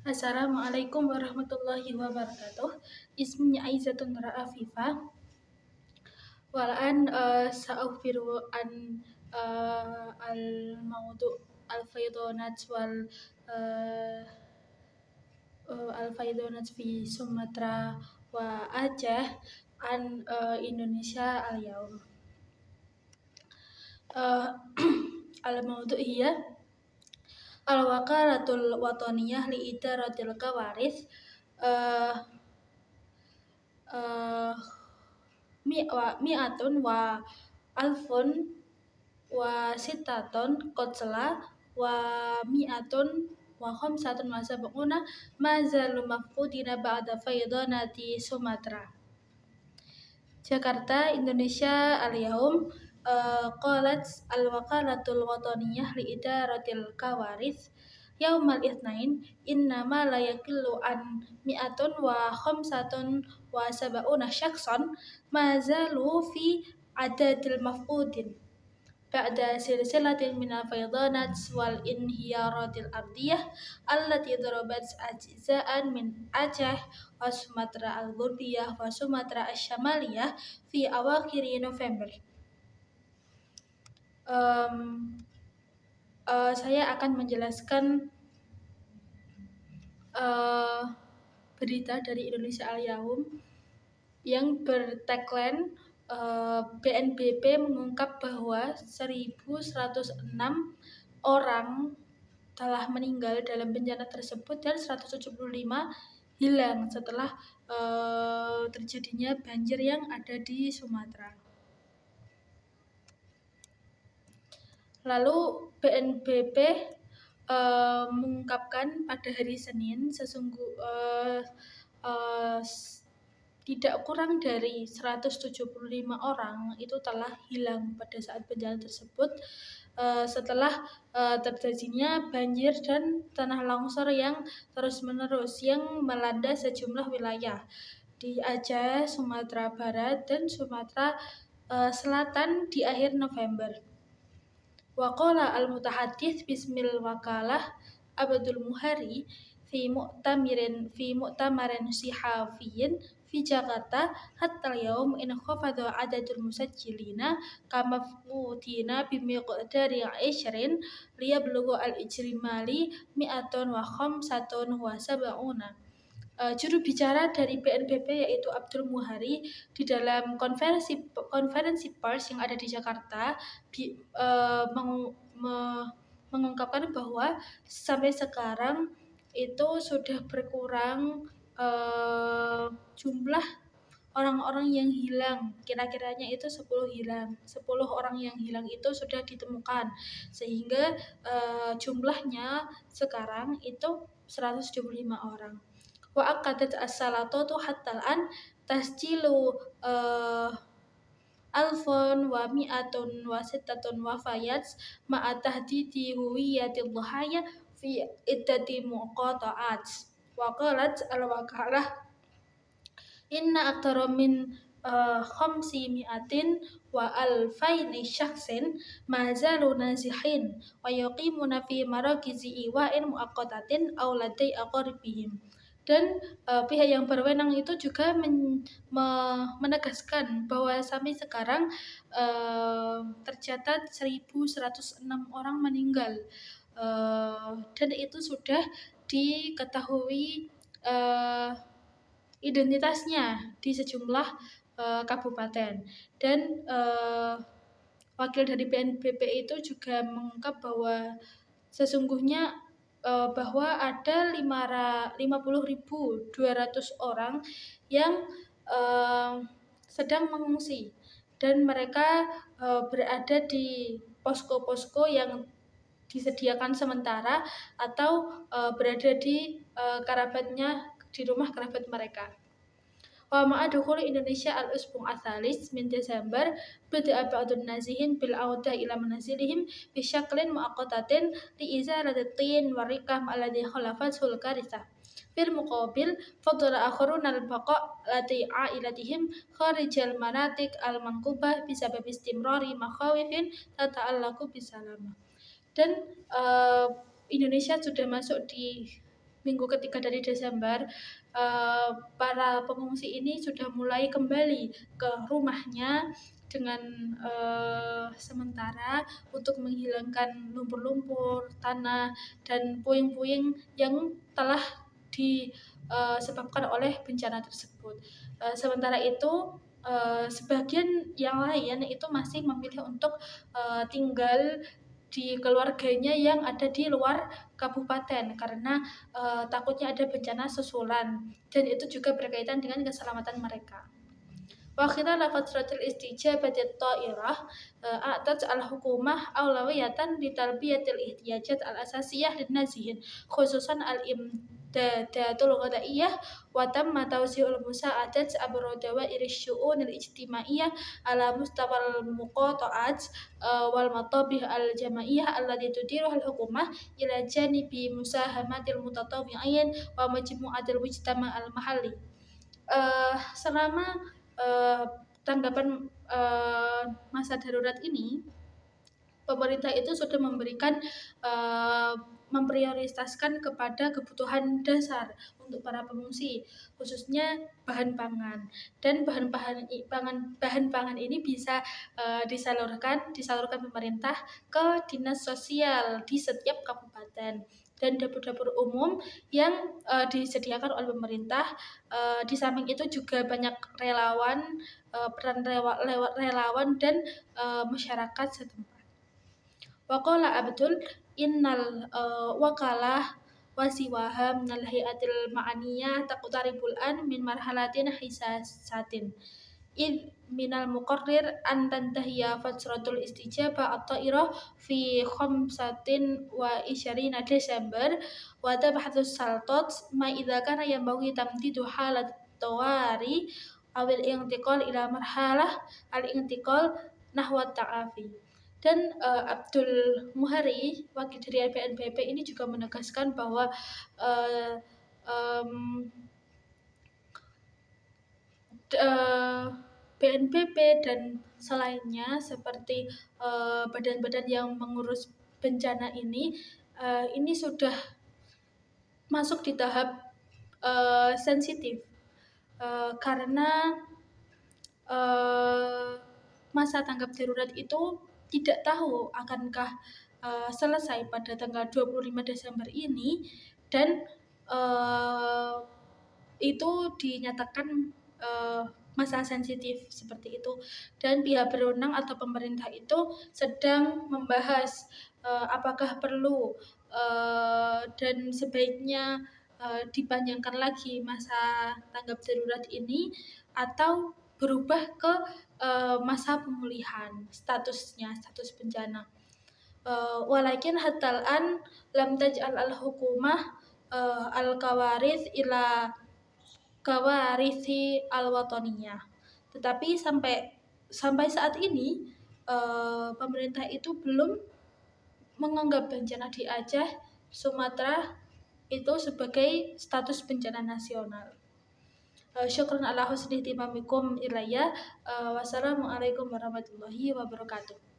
Assalamualaikum warahmatullahi wabarakatuh. Ismi Aizatun Ra'afifah. Walan sa'ufiru an al-maudu al-faidonat wal uh, al-faidonat fi Sumatera wa Aceh an Indonesia al-yaum. Al-maudu hiya al-waqaratul wataniyah li idaratil kawaris mi'atun wa alfun wa sitatun qotla wa mi'atun wa khamsatun wa sab'una mazalu mafqudina ba'da faydanati Sumatera. Jakarta, Indonesia al-yaum. Qalat al-waqalatul wataniyah li idaratil kawaris yaumal itsnain innama la yakillu an mi'atun wa khamsatun wa sab'una syakhsan mazalu fi adadil mafqudin ba'da silsilatin minal faydanat wal inhiyaratil ardiyah allati darabat ajza'an min Aceh wa Sumatera al-Ghurbiyah wa Sumatera asy-Syamaliyah fi awakhir November. Saya akan menjelaskan berita dari Indonesia Al-Yaum yang bertagline BNPB mengungkap bahwa 1.106 orang telah meninggal dalam bencana tersebut dan 175 hilang setelah terjadinya banjir yang ada di Sumatera. Lalu BNPB mengungkapkan pada hari Senin tidak kurang dari 175 orang itu telah hilang pada saat bencana tersebut setelah terjadinya banjir dan tanah longsor yang terus-menerus yang melanda sejumlah wilayah di Aceh, Sumatera Barat, dan Sumatera Selatan di akhir November. Waqala al-mutahaddits bismil wakalah Abdul Muhari fi mu'tamarin sihafiyyin fi Jakarta hatta al-yaum in khafada adadul musajjilina kamafqutina bimiqdari 20 liyablughu al-ijrimali mi'atun wa khamsatun wa sab'una. Juru bicara dari BNPB yaitu Abdul Muhari di dalam konferensi pers yang ada di Jakarta mengungkapkan bahwa sampai sekarang itu sudah berkurang jumlah orang-orang yang hilang, kira-kiranya itu 10 orang yang hilang itu sudah ditemukan, sehingga jumlahnya sekarang itu 175 orang. Wa aqadat as-salatatu hatta al-an tasjilu alfun wa mi'atun wa sittatun wafayat ma'a tahdidi huwiyatil dhahaya fi iddati muqata'at. Wa qalat al-wakalah inna aktsara min khamsi mi'atin wa alfaini syakhsin ma zalu nazihin wa yuqimuna fi marakizi iwa'in muaqqatatin aw ladai aqribihim. Dan pihak yang berwenang itu juga menegaskan bahwa sampai sekarang tercatat 1.106 orang meninggal dan itu sudah diketahui identitasnya di sejumlah kabupaten. Dan wakil dari BNPB itu juga mengungkap bahwa sesungguhnya bahwa ada 50.200 orang yang sedang mengungsi dan mereka berada di posko-posko yang disediakan sementara atau berada di rumah kerabat mereka. Wa ma'a dukhuli Indonesia al-usbu' ats-tsalis min Desember bada'a ba'dun nazihin bil 'audah ila manazilihim bi syaklin muaqqatatin li izalati at-tin wa rikam alladhi khalafatul karitsah. Fil muqabil fadala akharuna al-baqa' lati 'ailatihim kharijal manatik al-manqubah bisabab istimrari makhawifin tata'allaqu bisalamah. Dan Indonesia sudah masuk di minggu ketiga dari Desember, para pengungsi ini sudah mulai kembali ke rumahnya dengan sementara untuk menghilangkan lumpur-lumpur, tanah, dan puing-puing yang telah disebabkan oleh bencana tersebut. Sementara itu, sebagian yang lain itu masih memilih untuk tinggal di keluarganya yang ada di luar kabupaten karena takutnya ada bencana susulan dan itu juga berkaitan dengan keselamatan mereka. وخلال فترة الاستجابة الطائرة أعطت الحكومة أولوية لتلبية الاحتياجات الأساسية للنازحين خصوصا الإمدادات الغذائية وتم توزيع المساعدات عبر دوائر الشؤون الاجتماعية على مستوى المقاطعات والمطابع الجماعية التي تديرها الحكومة إلى جانب مساهمات المتطوعين ومجموعات المجتمع المحلي. Selama tanggapan masa darurat ini, pemerintah itu sudah memberikan memprioritaskan kepada kebutuhan dasar untuk para pengungsi, khususnya bahan pangan. Dan bahan pangan ini bisa disalurkan pemerintah ke dinas sosial di setiap kabupaten dan dapur-dapur umum yang disediakan oleh pemerintah. Di samping itu juga banyak relawan, peran relawan dan masyarakat setempat. Waqala Abdul innal wakalah wasiwaha minal hayatil ma'aniyah taqtaribul an min marhalatin hisasatin id minal muqarrir an tantahiya fatratul istijabah at-ta'irah fi 25 Desember wa tabhathus saltat ma idza kana yanbaghi tamdidu halat tawari awil intiqal ila marhalah al-intiqal nahwa ta'afi. Dan Abdul Muhari, wakil dari BNPB ini juga menegaskan bahwa BNPB dan selainnya seperti badan-badan yang mengurus bencana ini sudah masuk di tahap sensitif karena masa tanggap darurat itu tidak tahu akankah selesai pada tanggal 25 Desember ini dan itu dinyatakan masa sensitif seperti itu dan pihak berwenang atau pemerintah itu sedang membahas apakah perlu dan sebaiknya dipanjangkan lagi masa tanggap darurat ini atau berubah ke masa pemulihan status bencana. Walakin hatta al-an lam taj'al al-hukumah al-kawarith ila kawarithi al-wataniyah. Tetapi sampai saat ini pemerintah itu belum menganggap bencana di Aceh, Sumatera itu sebagai status bencana nasional. Syukran ala husni ihtimamikum ilayya. Wassalamualaikum warahmatullahi wabarakatuh.